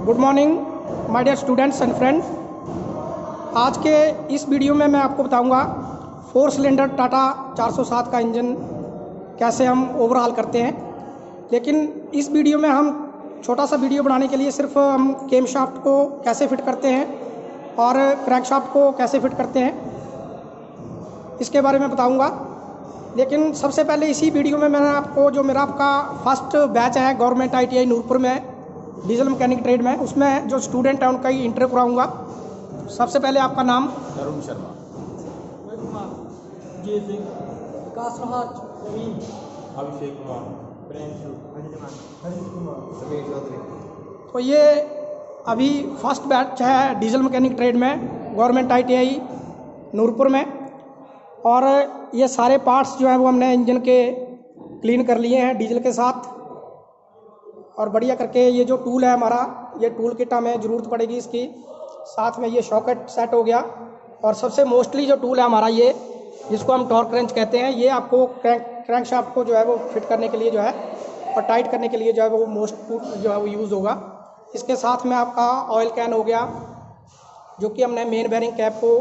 Good morning my dear students and friends. आज के इस वीडियो में मैं आपको बताऊंगा 4 सिलेंडर टाटा 407 का इंजन कैसे हम ओवरहाल करते हैं। लेकिन इस वीडियो में हम छोटा सा वीडियो बनाने के लिए सिर्फ हम केम शाफ्ट को कैसे फिट करते हैं और क्रैंक शाफ्ट को कैसे फिट करते हैं इसके बारे में बताऊंगा। लेकिन सबसे पहले इसी वीडियो में मैंने आपको जो आपका फर्स्ट बैच है गवर्नमेंट ITI नूरपुर में डीजल मैकेनिक ट्रेड में, उसमें जो स्टूडेंट हैं उनका ही इंटरव्यू कराऊंगा। सबसे पहले आपका नाम? अरुण शर्मा, अभिषेक कुमार, समीर चौधरी। तो ये अभी फर्स्ट बैच है डीजल मैकेनिक ट्रेड में गवर्नमेंट ITI नूरपुर में, और ये सारे पार्ट्स जो हैं वो हमने इंजन के क्लीन कर लिए हैं डीजल के साथ और बढ़िया करके। ये जो टूल है हमारा, ये टूल किट हमें ज़रूरत पड़ेगी इसकी। साथ में ये शॉकेट सेट हो गया, और सबसे मोस्टली जो टूल है हमारा ये, जिसको हम टॉर्क रेंच कहते हैं, ये आपको क्रैंक शाफ्ट को जो है वो फिट करने के लिए जो है और टाइट करने के लिए जो है वो मोस्ट टूल जो है वो यूज़ होगा। इसके साथ में आपका ऑयल कैन हो गया, जो कि हमने मेन बेयरिंग कैप को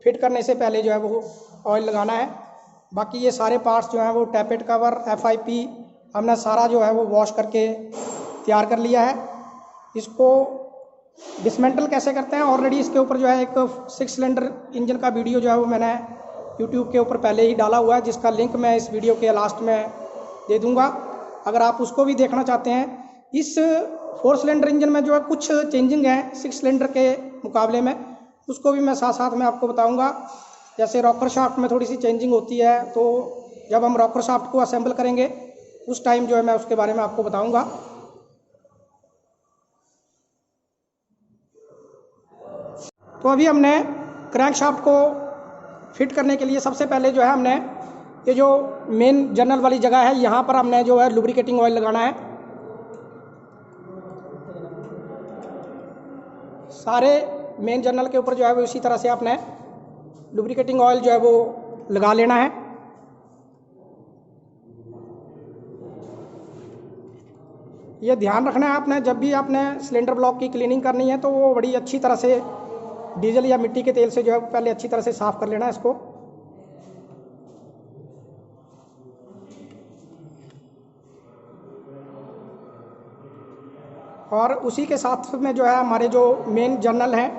फिट करने से पहले जो है वो ऑयल लगाना है। बाकी ये सारे पार्ट्स जो हैं वो टैपेट कवर FIP हमने सारा जो है वो वॉश करके तैयार कर लिया है। इसको डिसमेंटल कैसे करते हैं, ऑलरेडी इसके ऊपर जो है एक 6 सिलेंडर इंजन का वीडियो जो है वो मैंने YouTube के ऊपर पहले ही डाला हुआ है, जिसका लिंक मैं इस वीडियो के लास्ट में दे दूंगा। अगर आप उसको भी देखना चाहते हैं। इस 4 सिलेंडर इंजन में जो है कुछ चेंजिंग है 6 सिलेंडर के मुकाबले में, उसको भी मैं साथ साथ में आपको बताऊँगा। जैसे रॉकर शाफ्ट में थोड़ी सी चेंजिंग होती है, तो जब हम रॉकर शाफ्ट को असेंबल करेंगे उस टाइम जो है मैं उसके बारे में आपको बताऊंगा। तो अभी हमने क्रैंक शाफ्ट को फिट करने के लिए सबसे पहले जो है हमने ये जो मेन जर्नल वाली जगह है, यहाँ पर हमने जो है लुब्रिकेटिंग ऑयल लगाना है। सारे मेन जर्नल के ऊपर जो है वो इसी तरह से आपने लुब्रिकेटिंग ऑयल जो है वो लगा लेना है। ये ध्यान रखना है आपने, जब भी आपने सिलेंडर ब्लॉक की क्लीनिंग करनी है तो वो बड़ी अच्छी तरह से डीजल या मिट्टी के तेल से जो है पहले अच्छी तरह से साफ़ कर लेना है इसको। और उसी के साथ में जो है हमारे जो मेन जर्नल हैं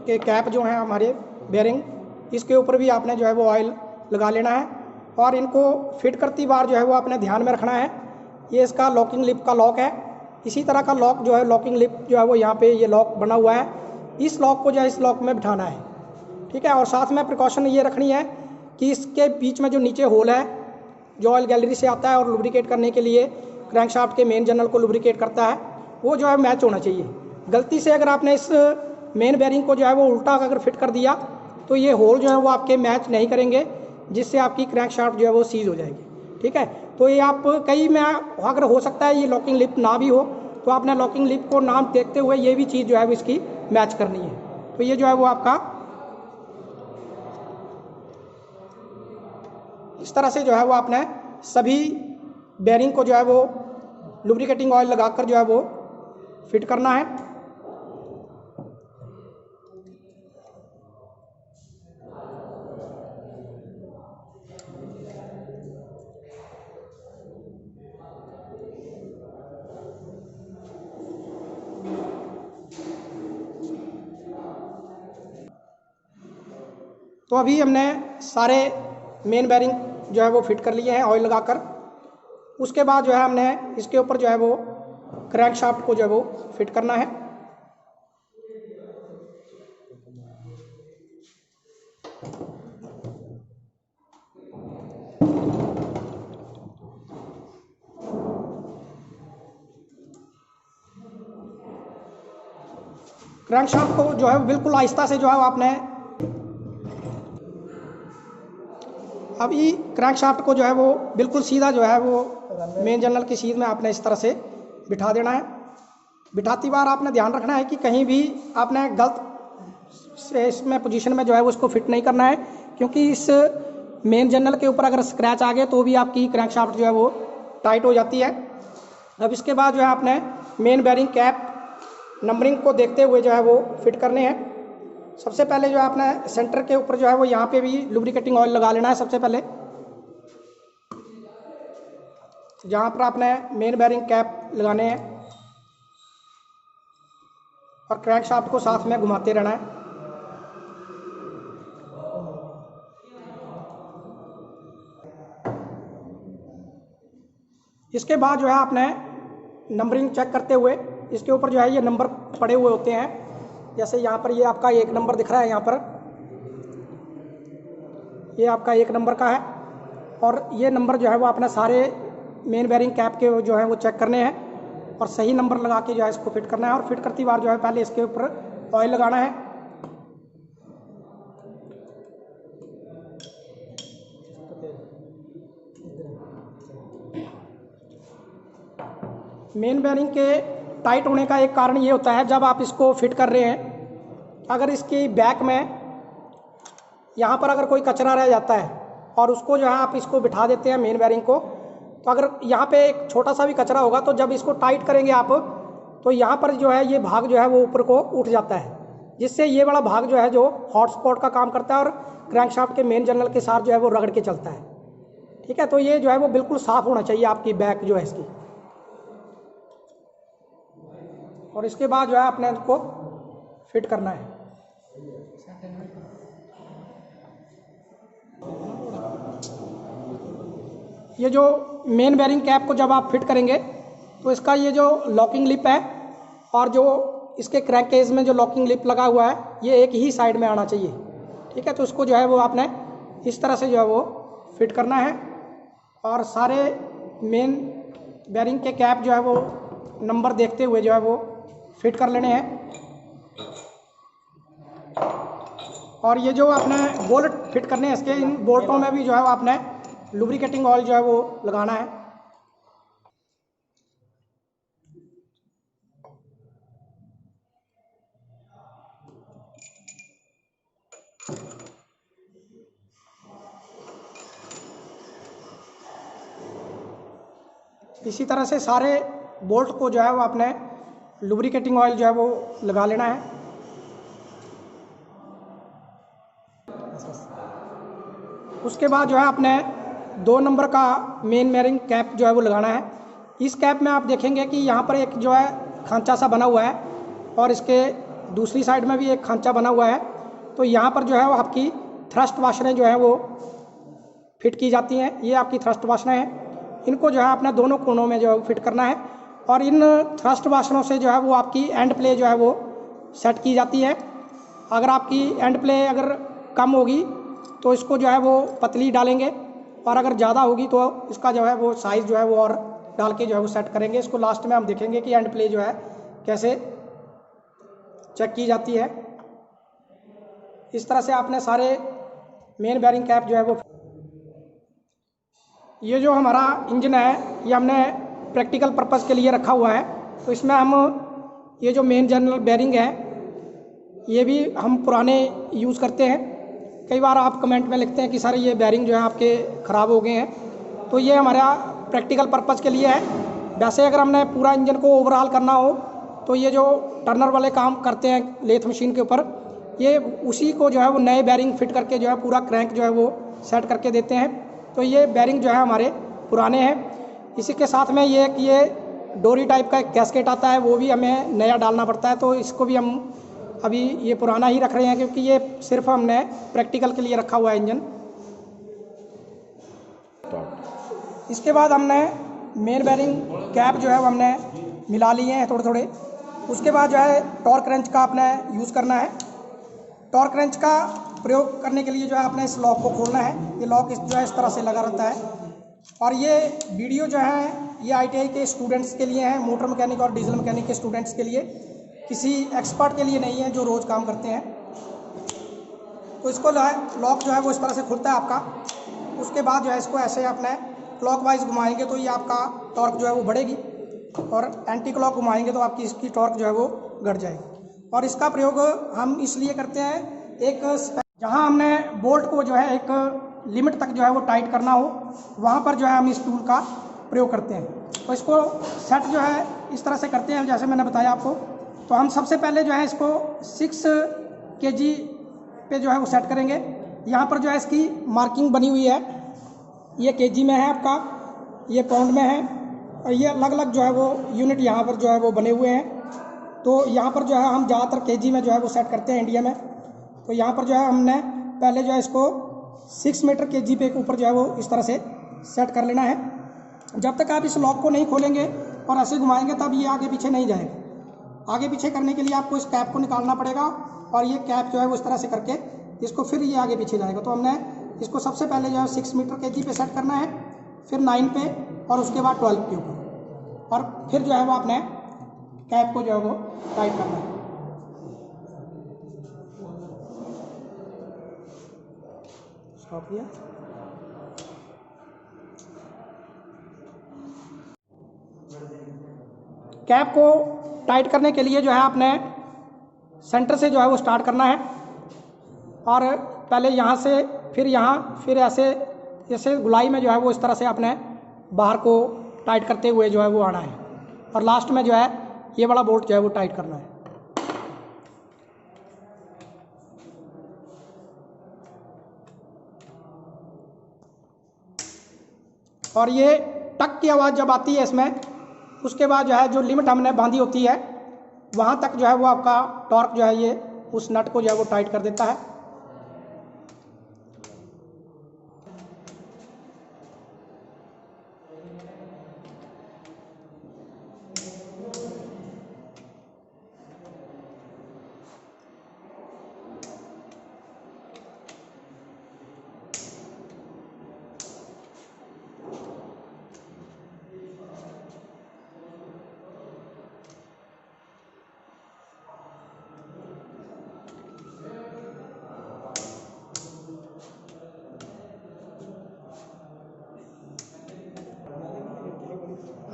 के कैप जो हैं हमारे बेयरिंग, इसके ऊपर भी आपने जो है वो ऑयल लगा लेना है। और इनको फिट करती बार जो है वो आपने ध्यान में रखना है, ये इसका लॉकिंग लिप का लॉक है। इसी तरह का लॉक जो है, लॉकिंग लिप जो है वो यहाँ पे ये लॉक बना हुआ है, इस लॉक को जो है इस लॉक में बिठाना है, ठीक है। और साथ में प्रिकॉशन ये रखनी है कि इसके बीच में जो नीचे होल है जो ऑयल गैलरी से आता है और लुब्रिकेट करने के लिए क्रैंक शाफ्ट के मेन जर्नल को लुब्रिकेट करता है, वो जो है मैच होना चाहिए। गलती से अगर आपने इस मेन बेयरिंग को जो है वो उल्टा अगर फिट कर दिया तो ये होल जो है वो आपके मैच नहीं करेंगे, जिससे आपकी क्रैंक शाफ्ट जो है वो सीज हो जाएगी, ठीक है। तो ये आप कई में अगर हो सकता है ये लॉकिंग लिप ना भी हो, तो आपने लॉकिंग लिप को नाम देखते हुए ये भी चीज़ जो है वो इसकी मैच करनी है। तो ये जो है वो आपका इस तरह से जो है वो आपने सभी बेयरिंग को जो है वो लुब्रिकेटिंग ऑयल लगाकर जो है वो फिट करना है। तो अभी हमने सारे मेन बेयरिंग जो है वो फिट कर लिए हैं ऑयल लगाकर। उसके बाद जो है हमने इसके ऊपर जो है वो क्रैंक शाफ्ट को जो है वो फिट करना है। क्रैंक शाफ्ट को जो है बिल्कुल आहिस्ता से जो है आपने अभी क्रैंक शाफ्ट को जो है वो बिल्कुल सीधा जो है वो मेन जर्नल की सीध में आपने इस तरह से बिठा देना है। बिठाती बार आपने ध्यान रखना है कि कहीं भी आपने गलत से इसमें पोजीशन में जो है वो उसको फिट नहीं करना है, क्योंकि इस मेन जर्नल के ऊपर अगर स्क्रैच आ गए तो भी आपकी क्रैंक शाफ्ट जो है वो टाइट हो जाती है। अब इसके बाद जो है आपने मेन बेयरिंग कैप नंबरिंग को देखते हुए जो है वो फिट करने हैं। सबसे पहले जो है अपने सेंटर के ऊपर जो है वो यहाँ पे भी लुब्रिकेटिंग ऑयल लगा लेना है। सबसे पहले जहाँ पर आपने मेन बेयरिंग कैप लगाने हैं और क्रैंक शाफ्ट को साथ में घुमाते रहना है। इसके बाद जो है आपने नंबरिंग चेक करते हुए इसके ऊपर जो है ये नंबर पड़े हुए होते हैं। जैसे यहाँ पर ये आपका 1 नंबर दिख रहा है, यहाँ पर ये आपका 1 नंबर का है और ये नंबर जो है वो अपने सारे मेन बेयरिंग कैप के जो है वो चेक करने हैं और सही नंबर लगा के जो है इसको फिट करना है। और फिट करती बार जो है पहले इसके ऊपर ऑयल लगाना है। मेन बेयरिंग के टाइट होने का एक कारण ये होता है, जब आप इसको फिट कर रहे हैं अगर इसकी बैक में यहाँ पर अगर कोई कचरा रह जाता है और उसको जो है आप इसको बिठा देते हैं मेन बेयरिंग को, तो अगर यहाँ पे एक छोटा सा भी कचरा होगा तो जब इसको टाइट करेंगे आप तो यहाँ पर जो है ये भाग जो है वो ऊपर को उठ जाता है, जिससे ये वाला भाग जो है जो हॉटस्पॉट का काम करता है और क्रैंकशाफ्ट के मेन जर्नल के साथ जो है वो रगड़ के चलता है। ठीक है, तो ये जो है वो बिल्कुल साफ़ होना चाहिए आपकी बैक जो है इसकी। और इसके बाद जो है अपने इसको फिट करना है। ये जो मेन बेयरिंग कैप को जब आप फिट करेंगे तो इसका ये जो लॉकिंग लिप है और जो इसके क्रैंक केस में जो लॉकिंग लिप लगा हुआ है ये एक ही साइड में आना चाहिए। ठीक है, तो इसको जो है वो आपने इस तरह से जो है वो फिट करना है और सारे मेन बेयरिंग के कैप जो है वो नंबर देखते हुए जो है वो फिट कर लेने हैं। और ये जो आपने बोल्ट फिट करने हैं इसके, इन बोल्टों में भी जो है वो आपने लुब्रिकेटिंग ऑयल जो है वो लगाना है। इसी तरह से सारे बोल्ट को जो है वो आपने लुब्रिकेटिंग ऑयल जो है वो लगा लेना है। उसके बाद जो है आपने 2 नंबर का मेन बेयरिंग कैप जो है वो लगाना है। इस कैप में आप देखेंगे कि यहाँ पर एक जो है खांचा सा बना हुआ है और इसके दूसरी साइड में भी एक खांचा बना हुआ है। तो यहाँ पर जो है वो आपकी थ्रस्ट वाशरें जो है वो फिट की जाती हैं। ये आपकी थ्रस्ट वाशरें हैं, इनको जो है अपने दोनों कोनों में जो है फिट करना है। और इन थ्रस्ट वाशरों से जो है वो आपकी एंड प्ले जो है वो सेट की जाती है। अगर आपकी एंड प्ले अगर कम होगी तो इसको जो है वो पतली डालेंगे और अगर ज़्यादा होगी तो इसका जो है वो साइज़ जो है वो और डाल के जो है वो सेट करेंगे। इसको लास्ट में हम देखेंगे कि एंड प्ले जो है कैसे चेक की जाती है। इस तरह से आपने सारे मेन बेयरिंग कैप जो है वो, ये जो हमारा इंजन है ये हमने प्रैक्टिकल पर्पज़ के लिए रखा हुआ है। तो इसमें हम ये जो मेन जर्नल बेयरिंग है ये भी हम पुराने यूज़ करते हैं। कई बार आप कमेंट में लिखते हैं कि सर ये बेयरिंग जो है आपके ख़राब हो गए हैं, तो ये हमारा प्रैक्टिकल पर्पज़ के लिए है। वैसे अगर हमने पूरा इंजन को ओवरऑल करना हो तो ये जो टर्नर वाले काम करते हैं लेथ मशीन के ऊपर, ये उसी को जो है वो नए बेयरिंग फिट करके जो है पूरा क्रैंक जो है वो सेट करके देते हैं। तो ये बेयरिंग जो है हमारे पुराने हैं। इसी के साथ में ये कि ये डोरी टाइप का एक कैस्केट आता है, वो भी हमें नया डालना पड़ता है। तो इसको भी हम अभी ये पुराना ही रख रहे हैं क्योंकि ये सिर्फ हमने प्रैक्टिकल के लिए रखा हुआ है इंजन। इसके बाद हमने मेन बेयरिंग कैप जो है वो हमने मिला लिए हैं थोड़े थोड़े। उसके बाद जो है टॉर्क रेंच का आपने यूज़ करना है। टॉर्क रेंच का प्रयोग करने के लिए जो है आपने इस लॉक को खोलना है। ये लॉक जो है इस तरह से लगा रहता है। और ये वीडियो जो है ये ITI के स्टूडेंट्स के लिए है, मोटर मैकेनिक और डीजल मैकेनिक के स्टूडेंट्स के लिए, किसी एक्सपर्ट के लिए नहीं है जो रोज़ काम करते हैं। तो इसको लॉक जो है वो इस तरह से खुलता है आपका। उसके बाद जो है इसको ऐसे आपने क्लॉकवाइज घुमाएंगे तो ये आपका टॉर्क जो है वो बढ़ेगी और एंटी क्लॉक घुमाएंगे तो आपकी इसकी टॉर्क जो है वो घट जाएगी। और इसका प्रयोग हम इसलिए करते हैं, एक जहाँ हमने बोल्ट को जो है एक लिमिट तक जो है वो टाइट करना हो वहाँ पर जो है हम इस टूल का प्रयोग करते हैं। तो इसको सेट जो है इस तरह से करते हैं जैसे मैंने बताया आपको। तो हम सबसे पहले जो है इसको 6 kg पे जो है वो सेट करेंगे। यहाँ पर जो है इसकी मार्किंग बनी हुई है, ये kg में है आपका, ये पाउंड में है, और ये अलग अलग जो है वो यूनिट यहाँ पर जो है वो बने हुए हैं। तो यहाँ पर जो है हम ज़्यादातर kg में जो है वो सेट करते हैं इंडिया में। तो यहाँ पर जो है हमने पहले जो है इसको 6 मीटर kg पे ऊपर जो है वो इस तरह से सेट कर लेना है। जब तक आप इस लॉक को नहीं खोलेंगे और ऐसे घुमाएंगे तब ये आगे पीछे नहीं जाएगा। आगे पीछे करने के लिए आपको इस कैप को निकालना पड़ेगा और ये कैप जो है वो इस तरह से करके इसको फिर ये आगे पीछे जाएगा। तो हमने इसको सबसे पहले जो है 6 मीटर kg पे सेट करना है, फिर 9 पे और उसके बाद 12 के ऊपर, और फिर जो है वो आपने कैप को जो है वो टाइट करना है। स्टॉप किया। कैप को टाइट करने के लिए जो है आपने सेंटर से जो है वो स्टार्ट करना है, और पहले यहाँ से फिर यहाँ, फिर ऐसे जैसे गुलाई में जो है वो इस तरह से आपने बाहर को टाइट करते हुए जो है वो आना है, और लास्ट में जो है ये वाला बोल्ट जो है वो टाइट करना है। और ये टक की आवाज़ जब आती है इसमें, उसके बाद जो है जो लिमिट हमने बांधी होती है वहाँ तक जो है वो आपका टॉर्क जो है ये उस नट को जो है वो टाइट कर देता है।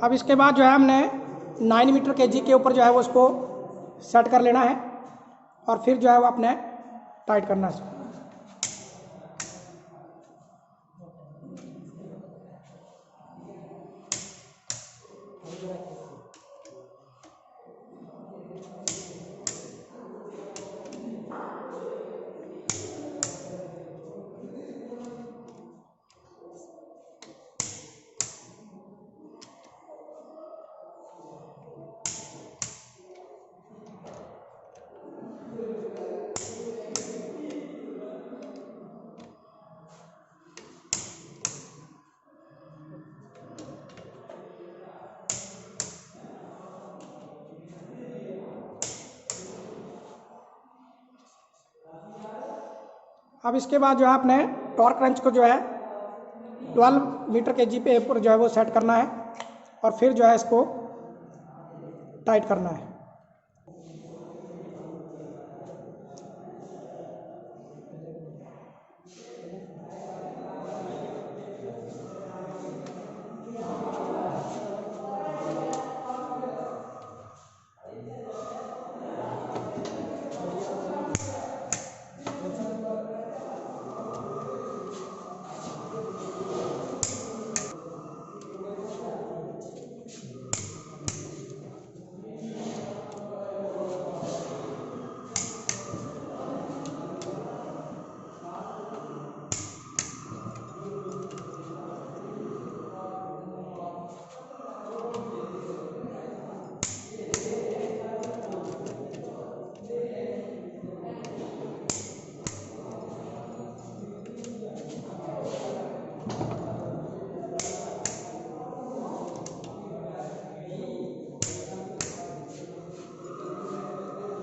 अब इसके बाद जो है हमने 9 मीटर kg के ऊपर जो है वो उसको सेट कर लेना है, और फिर जो है वो अपने टाइट करना है इसको। अब इसके बाद जो है अपने टॉर्क रेंच को जो है 12 मीटर kg पे ऊपर जो है वो सेट करना है, और फिर जो है इसको टाइट करना है।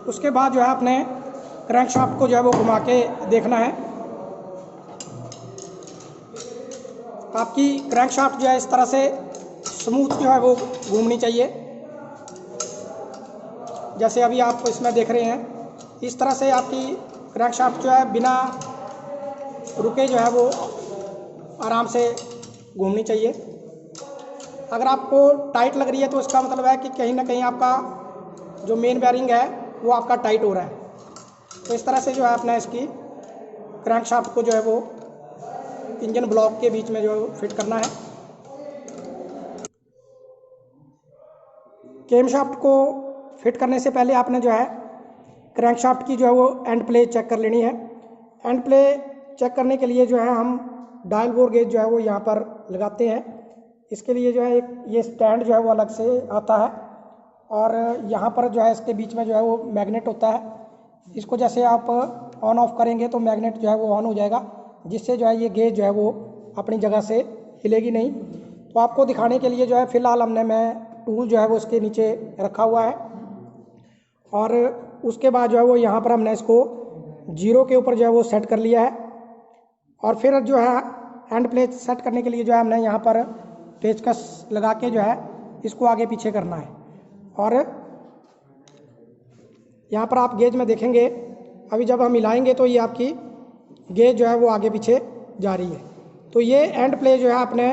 उसके बाद जो है अपने क्रैंक शाफ्ट को जो है वो घुमा के देखना है। आपकी क्रैंक शाफ्ट जो है इस तरह से स्मूथ जो है वो घूमनी चाहिए, जैसे अभी आप इसमें देख रहे हैं। इस तरह से आपकी क्रैंक शाफ्ट जो है बिना रुके जो है वो आराम से घूमनी चाहिए। अगर आपको टाइट लग रही है तो इसका मतलब है कि कहीं ना कहीं आपका जो मेन बेयरिंग है वो आपका टाइट हो रहा है। तो इस तरह से जो है अपना इसकी क्रैंक शाफ्ट को जो है वो इंजन ब्लॉक के बीच में जो फिट करना है। केम शाफ्ट को फिट करने से पहले आपने जो है क्रैंक शाफ्ट की जो है वो एंड प्ले चेक कर लेनी है। एंड प्ले चेक करने के लिए जो है हम डायल बोर गेज जो है वो यहाँ पर लगाते हैं। इसके लिए जो है एक ये स्टैंड जो है वो अलग से आता है और यहाँ पर जो है इसके बीच में जो है वो मैग्नेट होता है। इसको जैसे आप ऑन ऑफ करेंगे तो मैग्नेट जो है वो ऑन हो जाएगा, जिससे जो है ये गेज जो है वो अपनी जगह से हिलेगी नहीं। तो आपको दिखाने के लिए जो है फ़िलहाल मैं टूल जो है वो इसके नीचे रखा हुआ है और उसके बाद जो है वो यहाँ पर हमने इसको 0 के ऊपर जो है वो सेट कर लिया है। और फिर जो है हैंड प्लेट सेट करने के लिए जो है हमने यहाँ पर पेचकस लगा के जो है इसको आगे पीछे करना है। और यहाँ पर आप गेज में देखेंगे अभी जब हम हिलाएंगे तो ये आपकी गेज जो है वो आगे पीछे जा रही है। तो ये एंड प्ले जो है अपने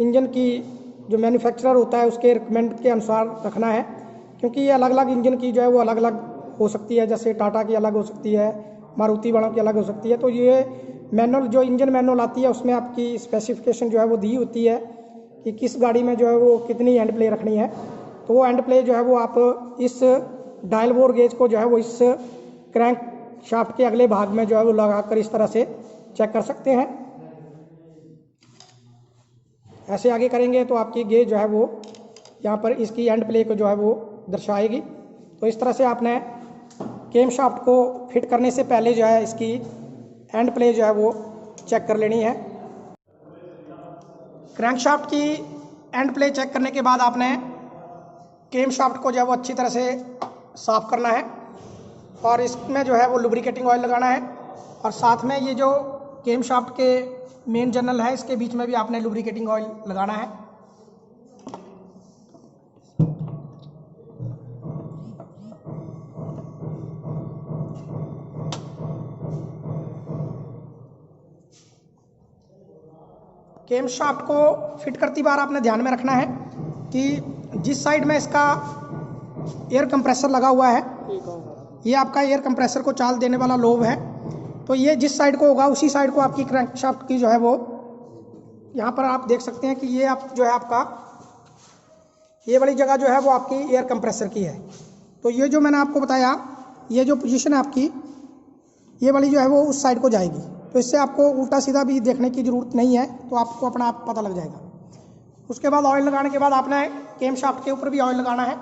इंजन की जो मैन्युफैक्चरर होता है उसके रिकमेंड के अनुसार रखना है, क्योंकि ये अलग अलग इंजन की जो है वो अलग अलग हो सकती है। जैसे टाटा की अलग हो सकती है, मारुति वालों की अलग हो सकती है। तो ये मैनुअल जो इंजन मैनुअल आती है उसमें आपकी स्पेसिफिकेशन जो है वो दी होती है कि किस गाड़ी में जो है वो कितनी एंड प्ले रखनी है। तो वो एंड प्ले जो है वो आप इस डायल बोर गेज को जो है वो इस क्रैंक शाफ्ट के अगले भाग में जो है वो लगाकर इस तरह से चेक कर सकते हैं। ऐसे आगे करेंगे तो आपकी गेज जो है वो यहाँ पर इसकी एंड प्ले को जो है वो दर्शाएगी। तो इस तरह से आपने केम शाफ्ट को फिट करने से पहले जो है इसकी एंड प्ले जो है वो चेक कर लेनी है। क्रैंक शाफ्ट की एंड प्ले चेक करने के बाद आपने केम शाफ्ट को जो है वो अच्छी तरह से साफ़ करना है और इसमें जो है वो लुब्रिकेटिंग ऑयल लगाना है। और साथ में ये जो केम शाफ्ट के मेन जर्नल है इसके बीच में भी आपने लुब्रिकेटिंग ऑयल लगाना है। केम शाफ्ट को फिट करती बार आपने ध्यान में रखना है कि जिस साइड में इसका एयर कंप्रेसर लगा हुआ है, ये आपका एयर कंप्रेसर को चाल देने वाला लोब है, तो ये जिस साइड को होगा उसी साइड को आपकी क्रैंक शाफ्ट की जो है वो यहाँ पर आप देख सकते हैं कि ये आप जो है आपका ये वाली जगह जो है वो आपकी एयर कंप्रेसर की है। तो ये जो मैंने आपको बताया ये जो पोजीशन है आपकी ये वाली जो है वो उस साइड को जाएगी। तो इससे आपको उल्टा सीधा भी देखने की ज़रूरत नहीं है, तो आपको अपना आप पता लग जाएगा। उसके बाद ऑयल लगाने के बाद आपने केम शाफ्ट के ऊपर भी ऑयल लगाना है।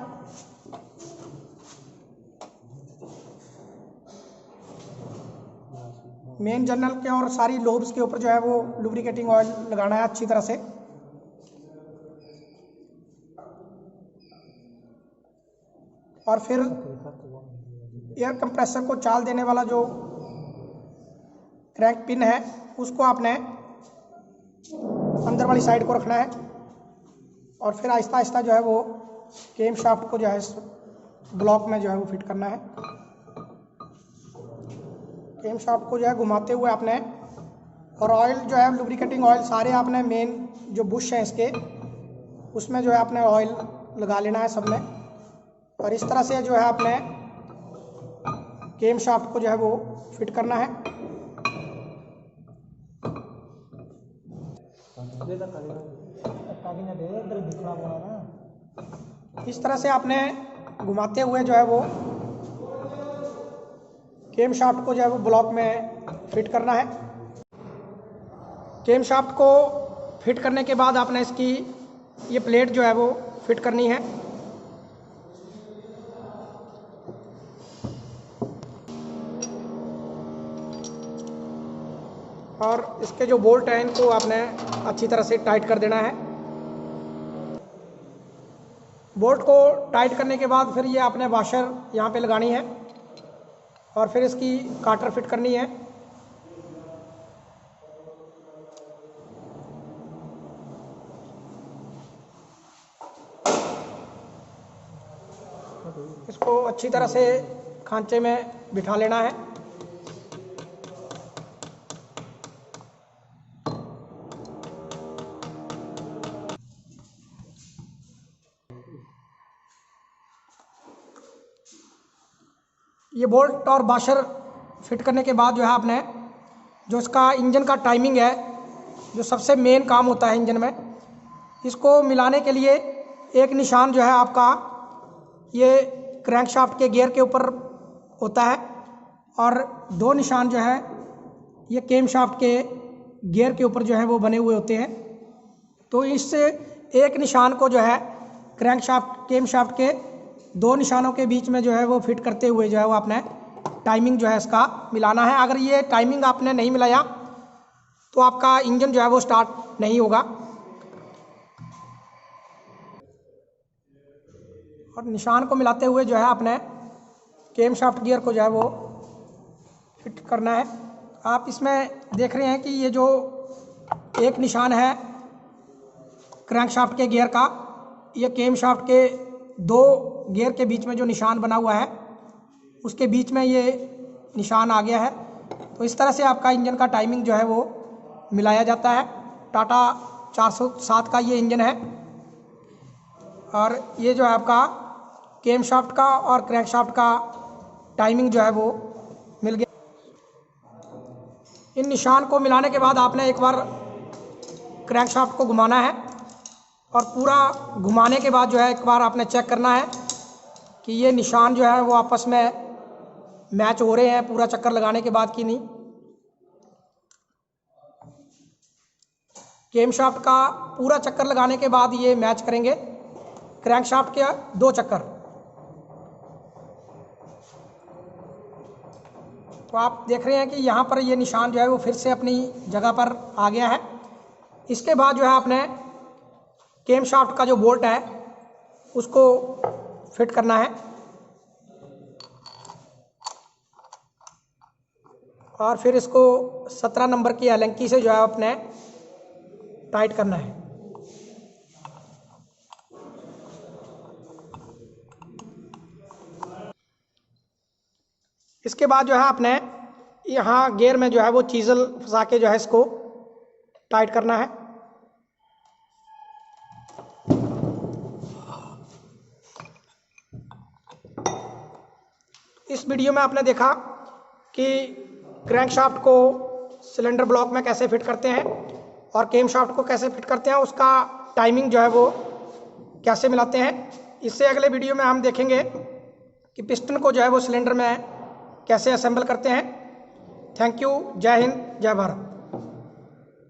मेन जर्नल के और सारी लोब्स के ऊपर जो है वो लुब्रिकेटिंग ऑयल लगाना है अच्छी तरह से। और फिर एयर कंप्रेसर को चाल देने वाला जो क्रैंक पिन है उसको आपने अंदर वाली साइड को रखना है और फिर आहिस्ता आहिस्ता जो है वो केम शाफ्ट को जो है ब्लॉक में जो है वो फिट करना है। केम शाफ्ट को जो है घुमाते हुए आपने और ऑयल जो है लुब्रिकेटिंग ऑयल सारे आपने मेन जो बुश हैं इसके उसमें जो है आपने ऑयल लगा लेना है सब में। और इस तरह से जो है आपने केम शाफ्ट को जो है वो फिट करना है। इस तरह से आपने घुमाते हुए जो है वो केम शाफ्ट को जो है वो ब्लॉक में फिट करना है। केम शाफ्ट को फिट करने के बाद आपने इसकी ये प्लेट जो है वो फिट करनी है। और इसके जो बोल्ट हैं इनको आपने अच्छी तरह से टाइट कर देना है। बोल्ट को टाइट करने के बाद फिर ये आपने वाशर यहाँ पे लगानी है और फिर इसकी काटर फिट करनी है। इसको अच्छी तरह से खांचे में बिठा लेना है। ये बोल्ट और वाशर फिट करने के बाद जो है आपने जो इसका इंजन का टाइमिंग है जो सबसे मेन काम होता है इंजन में, इसको मिलाने के लिए एक निशान जो है आपका ये क्रैंकशाफ्ट के गियर के ऊपर होता है और 2 निशान जो है ये केमशाफ्ट के गियर के ऊपर जो है वो बने हुए होते हैं। तो इससे एक निशान को जो है केमशाफ्ट के 2 निशानों के बीच में जो है वो फिट करते हुए जो है वो आपने टाइमिंग जो है इसका मिलाना है। अगर ये टाइमिंग आपने नहीं मिलाया तो आपका इंजन जो है वो स्टार्ट नहीं होगा। और निशान को मिलाते हुए जो है आपने केमशाफ्ट गियर को जो है वो फिट करना है। आप इसमें देख रहे हैं कि ये जो एक निशान है क्रैंकशाफ्ट के गियर का, ये केमशाफ्ट के 2 गियर के बीच में जो निशान बना हुआ है उसके बीच में ये निशान आ गया है। तो इस तरह से आपका इंजन का टाइमिंग जो है वो मिलाया जाता है। टाटा 407 का ये इंजन है और ये जो है आपका केमशाफ्ट का और क्रैंकशाफ्ट का टाइमिंग जो है वो मिल गया। इन निशान को मिलाने के बाद आपने एक बार क्रैंकशाफ्ट को घुमाना है और पूरा घुमाने के बाद जो है एक बार आपने चेक करना है कि ये निशान जो है वो आपस में मैच हो रहे हैं पूरा चक्कर लगाने के बाद कि नहीं। केमशाफ्ट का पूरा चक्कर लगाने के बाद ये मैच करेंगे, क्रैंकशाफ्ट के 2 चक्कर। तो आप देख रहे हैं कि यहाँ पर ये निशान जो है वो फिर से अपनी जगह पर आ गया है। इसके बाद जो है आपने केमशाफ्ट का जो बोल्ट है उसको फिट करना है और फिर इसको 17 नंबर की एलेंकी से जो है अपने टाइट करना है। इसके बाद जो है आपने यहाँ गियर में जो है वो चीज़ल फंसा के जो है इसको टाइट करना है। इस वीडियो में आपने देखा कि क्रैंकशाफ्ट को सिलेंडर ब्लॉक में कैसे फिट करते हैं और केमशाफ्ट को कैसे फिट करते हैं, उसका टाइमिंग जो है वो कैसे मिलाते हैं। इससे अगले वीडियो में हम देखेंगे कि पिस्टन को जो है वो सिलेंडर में कैसे असेंबल करते हैं। Thank you. जय हिंद, जय भारत।